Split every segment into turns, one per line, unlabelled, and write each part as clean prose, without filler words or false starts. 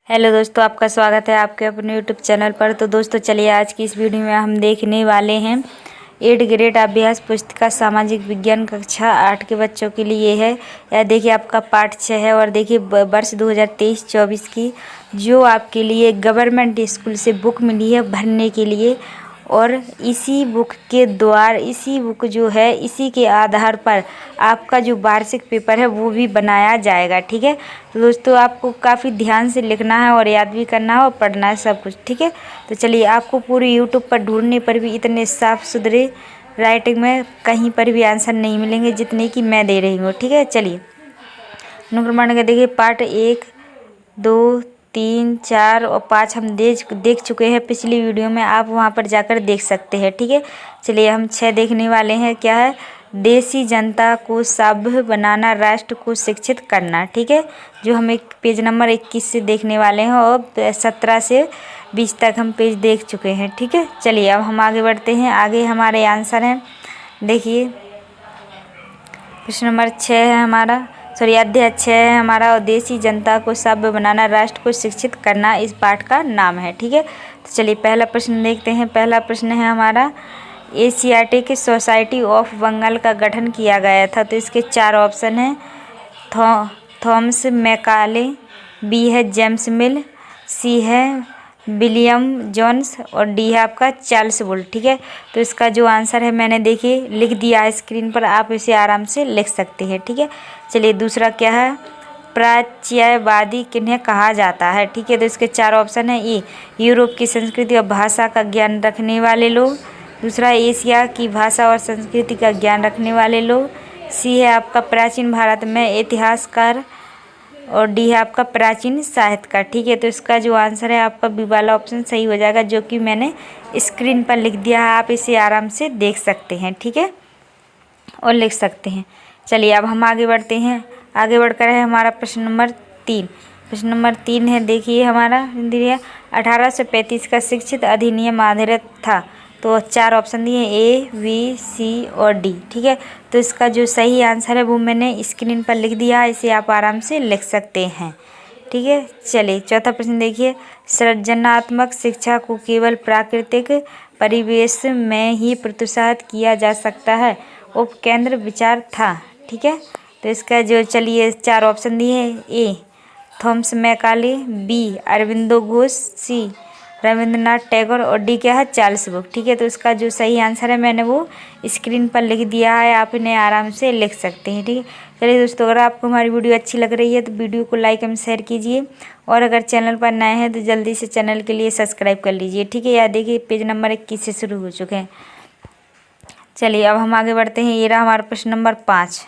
Hello दोस्तों, आपका स्वागत है आपके अपने यूट्यूब चैनल पर। तो दोस्तों चलिए आज की इस वीडियो में हम देखने वाले हैं 8th ग्रेड अभ्यास पुस्तिका सामाजिक विज्ञान कक्षा 8 के बच्चों के लिए है। यह देखिए आपका पार्ट 6 है और देखिए वर्ष 2023-24 की जो आपके लिए गवर्नमेंट स्कूल से बुक मिली है भरने के लिए, और इसी बुक के द्वारा इसी बुक जो है इसी के आधार पर आपका जो वार्षिक पेपर है वो भी बनाया जाएगा। ठीक है, तो दोस्तों आपको काफ़ी ध्यान से लिखना है और याद भी करना है और पढ़ना है सब कुछ। ठीक है, तो चलिए आपको पूरे यूट्यूब पर ढूंढने पर भी इतने साफ सुथरे राइटिंग में कहीं पर भी आंसर नहीं मिलेंगे जितने कि मैं दे रही हूँ। ठीक है, चलिए अनुक्रमण का देखिए पार्ट 1, 2, 3, 4 और 5 हम देख चुके हैं पिछली वीडियो में, आप वहां पर जाकर देख सकते हैं। ठीक है, चलिए हम 6 देखने वाले हैं। क्या है? देशी जनता को सभ्य बनाना, राष्ट्र को शिक्षित करना। ठीक है, जो हम एक पेज नंबर 21 से देखने वाले हैं और 17 से 20 तक हम पेज देख चुके हैं। ठीक है, चलिए अब हम आगे बढ़ते हैं। आगे हमारे आंसर हैं, देखिए प्रश्न नंबर 6 है हमारा, अध्याय 6 है हमारा, और देशी जनता को सभ्य बनाना, राष्ट्र को शिक्षित करना इस पाठ का नाम है। ठीक है, तो चलिए पहला प्रश्न देखते हैं। पहला प्रश्न है हमारा, एशियाटिक सोसाइटी ऑफ बंगाल का गठन किया गया था। तो इसके 4 ऑप्शन हैं, थॉमस मैकाले, बी है जेम्स मिल, सी है विलियम जोन्स और डी है आपका चार्ल्स वुड। ठीक है, तो इसका जो आंसर है मैंने देखिए लिख दिया है स्क्रीन पर, आप इसे आराम से लिख सकते हैं। ठीक है, चलिए दूसरा क्या है, प्राच्यवादी किन्हें कहा जाता है। ठीक है, तो इसके 4 ऑप्शन है, ए यूरोप की संस्कृति और भाषा का ज्ञान रखने वाले लोग, दूसरा एशिया की भाषा और संस्कृति का ज्ञान रखने वाले लोग, सी है आपका प्राचीन भारत में इतिहासकार और डी है आपका प्राचीन साहित्यकार। ठीक है, तो इसका जो आंसर है आपका बी वाला ऑप्शन सही हो जाएगा, जो कि मैंने स्क्रीन पर लिख दिया है, आप इसे आराम से देख सकते हैं। ठीक है, और लिख सकते हैं। चलिए अब हम आगे बढ़ते हैं। आगे बढ़कर है हमारा प्रश्न नंबर 3। प्रश्न नंबर 3 है, देखिए हमारा 1835 का शिक्षित अधिनियम आधारित था। तो 4 ऑप्शन दिए, ए, बी, सी और डी। ठीक है, तो इसका जो सही आंसर है वो मैंने स्क्रीन पर लिख दिया है, इसे आप आराम से लिख सकते हैं। ठीक है, चलिए चौथा प्रश्न देखिए, सृजनात्मक शिक्षा को केवल प्राकृतिक परिवेश में ही प्रोत्साहित किया जा सकता है, उपकेंद्र विचार था। ठीक है, तो इसका जो चलिए 4 ऑप्शन दिए हैं, A Thomas Macaulay, B Aurobindo Ghosh, C Rabindranath Tagore और डी क्या है चार्ल्स वुड। ठीक है, तो इसका जो सही आंसर है मैंने वो स्क्रीन पर लिख दिया है, आप इन्हें आराम से लिख सकते हैं। ठीक है, चलिए दोस्तों अगर आपको हमारी वीडियो अच्छी लग रही है तो वीडियो को लाइक एवं शेयर कीजिए, और अगर चैनल पर नए हैं तो जल्दी से चैनल के लिए सब्सक्राइब कर लीजिए। ठीक है, या देखिए पेज नंबर 21 से शुरू हो चुके हैं। चलिए अब हम आगे बढ़ते हैं। ये रहा हमारा प्रश्न नंबर 5।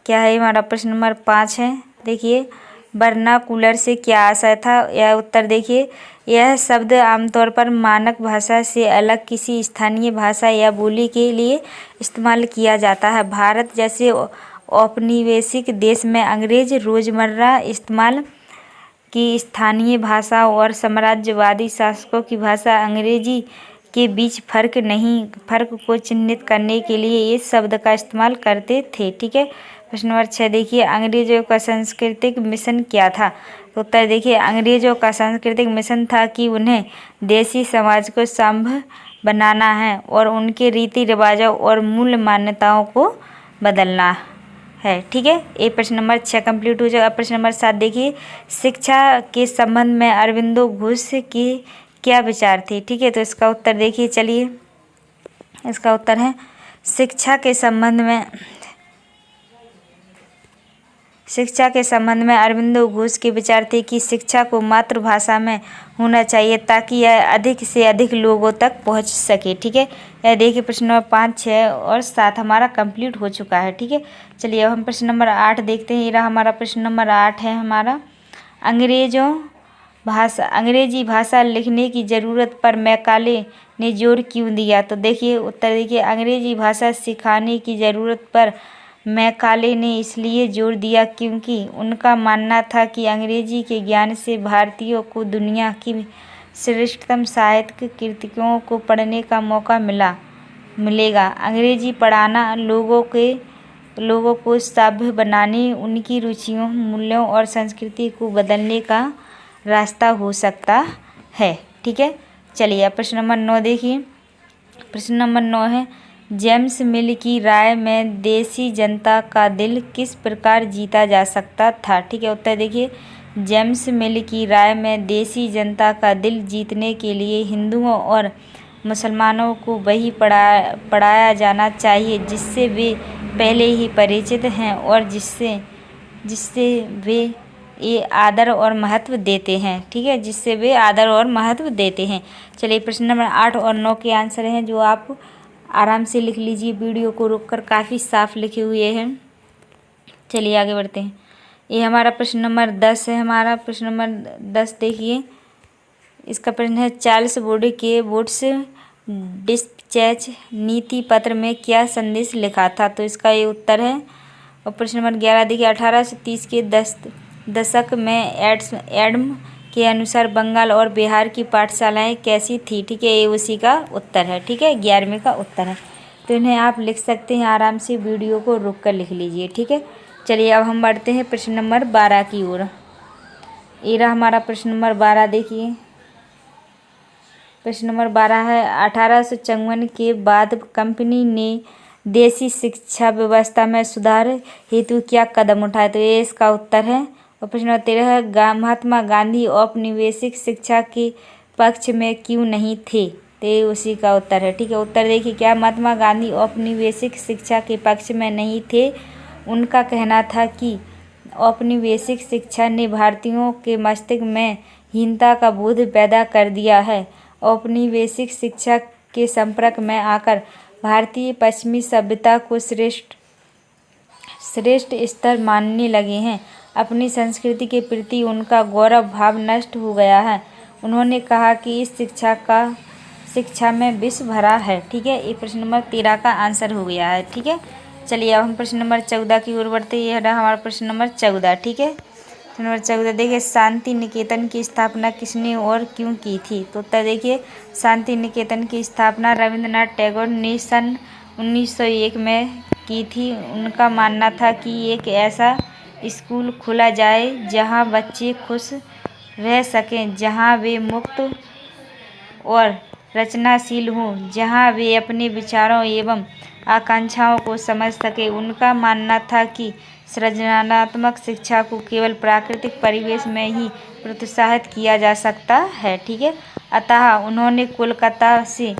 क्या है हमारा प्रश्न नंबर 5 है, देखिए वर्नाकुलर से क्या आशय था। यह उत्तर देखिए, यह शब्द आमतौर पर मानक भाषा से अलग किसी स्थानीय भाषा या बोली के लिए इस्तेमाल किया जाता है। भारत जैसे औपनिवेशिक देश में अंग्रेज रोजमर्रा इस्तेमाल की स्थानीय भाषा और साम्राज्यवादी शासकों की भाषा अंग्रेजी के बीच फर्क को चिन्हित करने के लिए इस शब्द का इस्तेमाल करते थे। ठीक है, प्रश्न नंबर 6 देखिए, अंग्रेजों का सांस्कृतिक मिशन क्या था। तो उत्तर देखिए, अंग्रेजों का सांस्कृतिक मिशन था कि उन्हें देसी समाज को सभ्य बनाना है और उनके रीति रिवाजों और मूल मान्यताओं को बदलना है। ठीक है, ये प्रश्न नंबर 6 कंप्लीट हो जाएगा। प्रश्न नंबर 7 देखिए, शिक्षा के संबंध में अरविंदो घोष की क्या विचार थे। ठीक है, तो इसका उत्तर देखिए, चलिए इसका उत्तर है, शिक्षा के संबंध में अरविंदो घोष के विचार थे कि शिक्षा को मातृभाषा में होना चाहिए ताकि यह अधिक से अधिक लोगों तक पहुंच सके। ठीक है, यह देखिए प्रश्न नंबर 5, 6 और 7 हमारा कंप्लीट हो चुका है। ठीक है, चलिए अब हम प्रश्न नंबर 8 देखते हैं। ये रहा हमारा प्रश्न नंबर 8 है हमारा, अंग्रेजी भाषा लिखने की ज़रूरत पर मैकाले ने जोर क्यों दिया। तो देखिए उत्तर देखिए, अंग्रेजी भाषा सिखाने की ज़रूरत पर मैकाले ने इसलिए जोर दिया क्योंकि उनका मानना था कि अंग्रेजी के ज्ञान से भारतीयों को दुनिया की श्रेष्ठतम साहित्यिक कृतियों को पढ़ने का मौका मिलेगा। अंग्रेजी पढ़ाना लोगों को सभ्य बनाने, उनकी रुचियों, मूल्यों और संस्कृति को बदलने का रास्ता हो सकता है। ठीक है, चलिए अब प्रश्न नंबर 9 देखिए। प्रश्न नंबर 9 है, जेम्स मिल की राय में देसी जनता का दिल किस प्रकार जीता जा सकता था। ठीक है, उत्तर देखिए। जेम्स मिल की राय में देसी जनता का दिल जीतने के लिए हिंदुओं और मुसलमानों को वही पढ़ाया जाना चाहिए जिससे वे पहले ही परिचित हैं और जिससे वे ये आदर और महत्व देते हैं। ठीक है, जिससे वे आदर और महत्व देते हैं। चलिए प्रश्न नंबर 8 और 9 के आंसर हैं जो आप आराम से लिख लीजिए, वीडियो को रोककर, काफ़ी साफ लिखे हुए हैं। चलिए आगे बढ़ते हैं। ये हमारा प्रश्न नंबर 10 है। हमारा प्रश्न नंबर 10 देखिए, इसका प्रश्न है, चार्ल्स बोर्ड के वुड्स डिस्पैच नीति पत्र में क्या संदेश लिखा था। तो इसका ये उत्तर है। और प्रश्न नंबर 11 देखिए, 1830 के दशक में एडम के अनुसार बंगाल और बिहार की पाठशालाएं कैसी थी। ठीक है, ये उसी का उत्तर है। ठीक है, 11वें का उत्तर है। तो इन्हें आप लिख सकते हैं, आराम से वीडियो को रुक कर लिख लीजिए। ठीक है, चलिए अब हम बढ़ते हैं प्रश्न नंबर 12 की ओर। ये रहा हमारा प्रश्न नंबर 12 देखिए। प्रश्न नंबर 12 है, 1854 के बाद कंपनी ने देसी शिक्षा व्यवस्था में सुधार हेतु क्या कदम उठाए। तो ये इसका उत्तर है। और प्रश्न नंबर 13 है, महात्मा गांधी औपनिवेशिक शिक्षा के पक्ष में क्यों नहीं थे। तो ये उसी का उत्तर है। ठीक है, उत्तर देखिए, क्या महात्मा गांधी औपनिवेशिक शिक्षा के पक्ष में नहीं थे। उनका कहना था कि औपनिवेशिक शिक्षा ने भारतीयों के मस्तिष्क में हीनता का बोध पैदा कर दिया है। औपनिवेशिक शिक्षा के संपर्क में आकर भारतीय पश्चिमी सभ्यता को श्रेष्ठ स्तर मानने लगे हैं। अपनी संस्कृति के प्रति उनका गौरव भाव नष्ट हो गया है। उन्होंने कहा कि इस शिक्षा में विष भरा है। ठीक है, ये प्रश्न नंबर 13 का आंसर हो गया है। ठीक है, चलिए अब हम प्रश्न नंबर 14 की ओर बढ़ते हैं। ये रहा हमारा प्रश्न नंबर 14। ठीक है, प्रश्न नंबर 14 देखिए, शांति निकेतन की स्थापना किसने और क्यों की थी। तो उत्तर देखिए, शांति निकेतन की स्थापना रविंद्रनाथ टैगोर ने सन 1901 में की थी। उनका मानना था कि एक ऐसा स्कूल खोला जाए जहां बच्चे खुश रह सकें, जहां वे मुक्त और रचनाशील हों, जहां वे अपने विचारों एवं आकांक्षाओं को समझ सके। उनका मानना था कि सृजनात्मक शिक्षा को केवल प्राकृतिक परिवेश में ही प्रोत्साहित किया जा सकता है। ठीक है, अतः उन्होंने कोलकाता से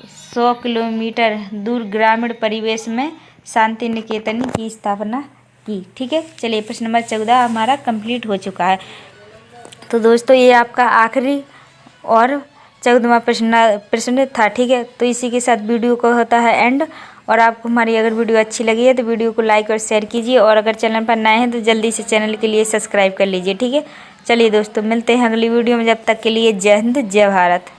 100 किलोमीटर दूर ग्रामीण परिवेश में शांति निकेतन की स्थापना की। ठीक है, चलिए प्रश्न नंबर 14 हमारा कंप्लीट हो चुका है। तो दोस्तों ये आपका आखिरी और 14वां प्रश्न था। ठीक है, तो इसी के साथ वीडियो को होता है एंड। और आपको हमारी अगर वीडियो अच्छी लगी है तो वीडियो को लाइक और शेयर कीजिए, और अगर चैनल पर नए हैं तो जल्दी से चैनल के लिए सब्सक्राइब कर लीजिए। ठीक है, चलिए दोस्तों मिलते हैं अगली वीडियो में, जब तक के लिए जय हिंद जय भारत।